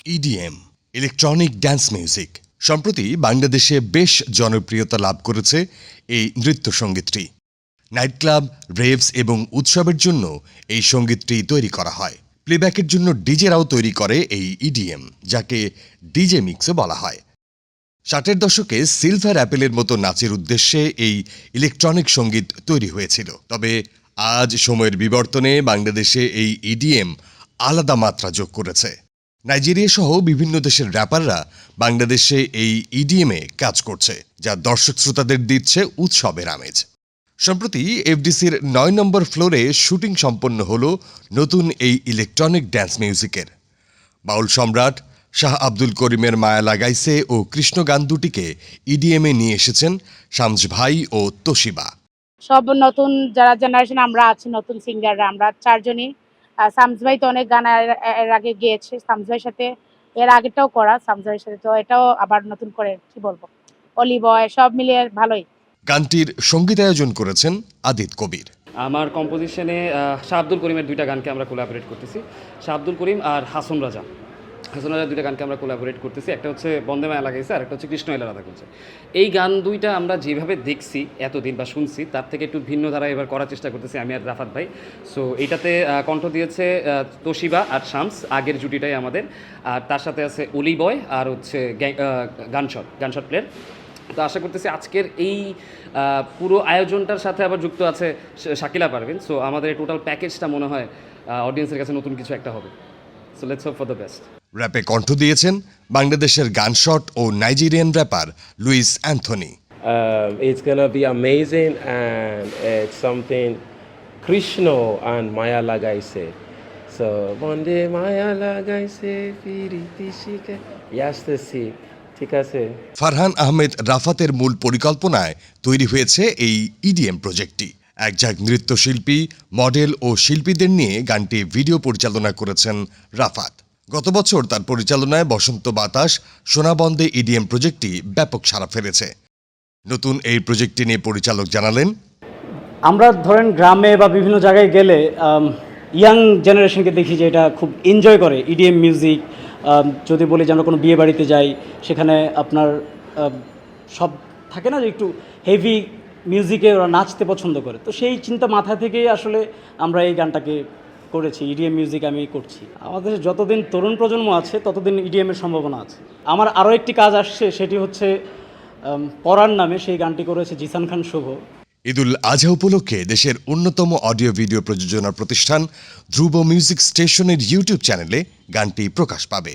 EDM electronic dance music সম্প্রতি বাংলাদেশে বেশ জনপ্রিয়তা লাভ করেছে এই নৃত্য সঙ্গীতটি। নাইট ক্লাব, রেভস এবং উৎসবের জন্য এই সঙ্গীতটি তৈরি করা হয়। প্লেব্যাকের জন্য ডিজেরাও তৈরি করে এই ইডিএম, যাকে ডিজে মিক্সও বলা হয়। 60-এর দশকে সিলভার অ্যাপেলের মতো নাচের উদ্দেশ্যে এই ইলেকট্রনিক সঙ্গীত তৈরি হয়েছিল। তবে আজ সময়ের বিবর্তনে বাংলাদেশে এই ইডিএম আলাদা মাত্রা যোগ করেছে। নাইজেরিয়া সহ বিভিন্ন দেশের র্যাপাররা বাংলাদেশে এই ইডিএমে কাজ করছে, যা দর্শক শ্রোতাদের দিচ্ছে উৎসবের আমেজ। সম্প্রতি এফডিসির ৯ নম্বর ফ্লোরে শুটিং সম্পন্ন হল নতুন এই ইলেকট্রনিক ড্যান্স মিউজিকের। বাউল সম্রাট শাহ আব্দুল করিমের মায়া লাগাইছে ও কৃষ্ণ গান দুটিকে ইডিএমে নিয়ে এসেছেন শামস ভাই ও তোশিবা। সব নতুন যারা জেনারেশন আমরা আছি, নতুন সিঙ্গাররা আমরা চারজনই। শামস ভাই তো অনেক গান এর আগে গেয়েছে, শামস ভাইয়ের সাথে এর আগেটাও করা, শামস ভাইয়ের সাথে তো এটাও আবার নতুন করে কি বলবো, অলি বয় সব মিলিয়ে ভালোই। গানটির সঙ্গীতায়োজন করেছেন আদিত কবির। আমার কম্পোজিশনে শাহ আব্দুল করিমের দুইটা গানকে আমরা কোলাবোরেট করতেছি। শাহ আব্দুল করিম আর হাসন রাজা দুইটা গানকে আমরা কোলাবোরেট করতেছি। একটা হচ্ছে বন্দে মায়া লাগাইছে আর একটা হচ্ছে কৃষ্ণ এলা রাধা করছে। এই গান দুইটা আমরা যেভাবে দেখছি এতদিন বা শুনছি, তার থেকে একটু ভিন্ন ধারা এবার করার চেষ্টা করতেছি আমি আর রাফাত ভাই। সো এইটাতে কণ্ঠ দিয়েছে তোশিবা আর শামস, আগের জুটিটাই আমাদের। আর তার সাথে আছে অলি বয় আর হচ্ছে গানশট প্লেয়ার। তো আশা করতেছি আজকের এই পুরো আয়োজনটার সাথে আবার যুক্ত আছে শাকিলা পারভিন। সো আমাদের এই টোটাল প্যাকেজটা মনে হয় অডিয়েন্সের কাছে নতুন কিছু একটা হবে। So let's hope for the best. র্যাপে কণ্ঠ দিয়েছেন বাংলাদেশের গানশট ও Nigerian rapper Louis Anthony. It's gonna be amazing and it's something Krishna and Maya lagaise. So Bonde Maya lagaise firiti shike yastasi. ঠিক আছে। ফারহান আহমেদ রাফাতের মূল পরিকল্পনায় তৈরি হয়েছে এই ইডিএম প্রজেক্টটি। একঝাঁক নৃত্যশিল্পী, মডেল ও শিল্পীদের নিয়ে গানটি ভিডিও পরিচালনা করেছেন রাফাত। গত বছর তার পরিচালনায় বসন্ত বাতাস সোনাবন্দে ইডিএম প্রজেক্টটি ব্যাপক সাড়া ফেলেছে। নতুন এই প্রজেক্টটি নিয়ে পরিচালক জানালেন, আমরা ধরেন গ্রামে বা বিভিন্ন জায়গায় গেলে ইয়াং জেনারেশনকে দেখি যে এটা খুব এনজয় করে ইডিএম মিউজিক। যদি বলি যে আমরা কোনো বিয়ে বাড়িতে যাই, সেখানে আপনার সব থাকে না যে একটু হেভি মিউজিকে ওরা নাচতে পছন্দ করে। তো সেই চিন্তা মাথা থেকেই আসলে আমরা এই গানটাকে করেছি, ইডিএম মিউজিক আমি করছি। আমাদের যতদিন তরুণ প্রজন্ম আছে ততদিন ইডিএমের সম্ভাবনা আছে। আমার আরও একটি কাজ আসছে, সেটি হচ্ছে পরার নামে, সেই গানটি করেছে জিসান খান শুভ। ঈদুল আজহা উপলক্ষে দেশের অন্যতম অডিও ভিডিও প্রযোজনা প্রতিষ্ঠান ধ্রুব মিউজিক স্টেশনের ইউটিউব চ্যানেলে গানটি প্রকাশ পাবে।